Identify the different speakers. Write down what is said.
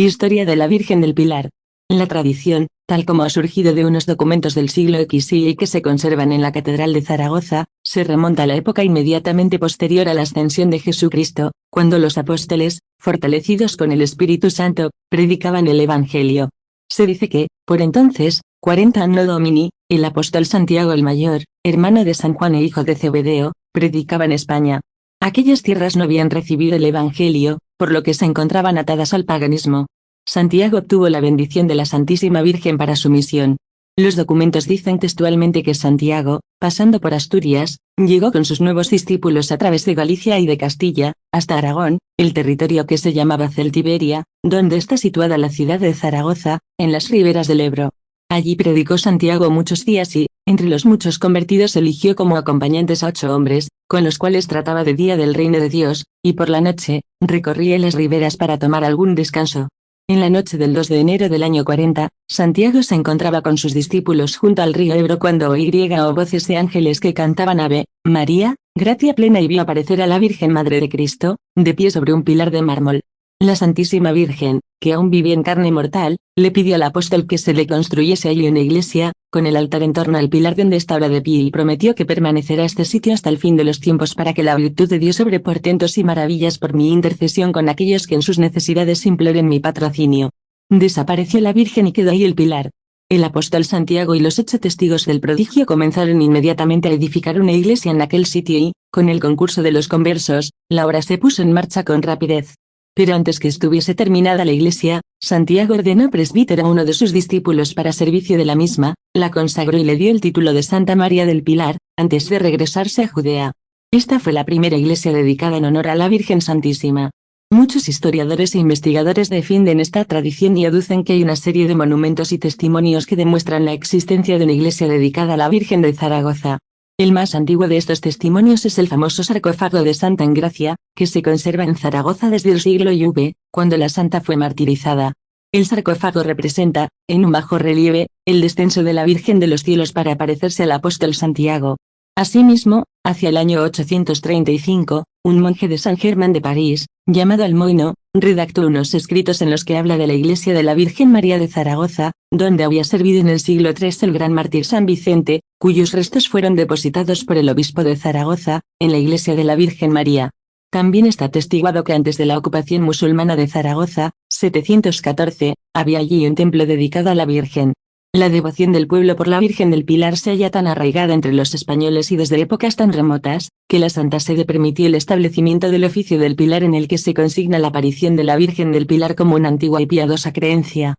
Speaker 1: Historia de la Virgen del Pilar. La tradición, tal como ha surgido de unos documentos del siglo X y que se conservan en la Catedral de Zaragoza, se remonta a la época inmediatamente posterior a la ascensión de Jesucristo, cuando los apóstoles, fortalecidos con el Espíritu Santo, predicaban el Evangelio. Se dice que, por entonces, 40 anno Domini, el apóstol Santiago el Mayor, hermano de San Juan e hijo de Zebedeo, predicaba en España. Aquellas tierras no habían recibido el Evangelio, por lo que se encontraban atadas al paganismo. Santiago obtuvo la bendición de la Santísima Virgen para su misión. Los documentos dicen textualmente que Santiago, pasando por Asturias, llegó con sus nuevos discípulos a través de Galicia y de Castilla, hasta Aragón, el territorio que se llamaba Celtiberia, donde está situada la ciudad de Zaragoza, en las riberas del Ebro. Allí predicó Santiago muchos días y, entre los muchos convertidos eligió como acompañantes a 8 hombres, con los cuales trataba de día del reino de Dios, y por la noche, recorría las riberas para tomar algún descanso. En la noche del 2 de enero del año 40, Santiago se encontraba con sus discípulos junto al río Ebro cuando oyó voces de ángeles que cantaban Ave, María, gracia plena y vio aparecer a la Virgen Madre de Cristo, de pie sobre un pilar de mármol. La Santísima Virgen, que aún vivía en carne mortal, le pidió al apóstol que se le construyese allí una iglesia, con el altar en torno al pilar donde estaba de pie y prometió que permanecerá este sitio hasta el fin de los tiempos para que la virtud de Dios obre portentos y maravillas por mi intercesión con aquellos que en sus necesidades imploren mi patrocinio. Desapareció la Virgen y quedó ahí el pilar. El apóstol Santiago y los 8 testigos del prodigio comenzaron inmediatamente a edificar una iglesia en aquel sitio y, con el concurso de los conversos, la obra se puso en marcha con rapidez. Pero antes que estuviese terminada la iglesia, Santiago ordenó presbítero a uno de sus discípulos para servicio de la misma, la consagró y le dio el título de Santa María del Pilar, antes de regresarse a Judea. Esta fue la primera iglesia dedicada en honor a la Virgen Santísima. Muchos historiadores e investigadores defienden esta tradición y aducen que hay una serie de monumentos y testimonios que demuestran la existencia de una iglesia dedicada a la Virgen de Zaragoza. El más antiguo de estos testimonios es el famoso sarcófago de Santa Engracia, que se conserva en Zaragoza desde el siglo IV, cuando la santa fue martirizada. El sarcófago representa, en un bajo relieve, el descenso de la Virgen de los cielos para aparecerse al apóstol Santiago. Asimismo, hacia el año 835, un monje de San Germán de París, llamado Almoino, redactó unos escritos en los que habla de la iglesia de la Virgen María de Zaragoza, donde había servido en el siglo III el gran mártir San Vicente, cuyos restos fueron depositados por el obispo de Zaragoza, en la iglesia de la Virgen María. También está atestiguado que antes de la ocupación musulmana de Zaragoza, 714, había allí un templo dedicado a la Virgen. La devoción del pueblo por la Virgen del Pilar se halla tan arraigada entre los españoles y desde épocas tan remotas, que la Santa Sede permitió el establecimiento del oficio del Pilar en el que se consigna la aparición de la Virgen del Pilar como una antigua y piadosa creencia.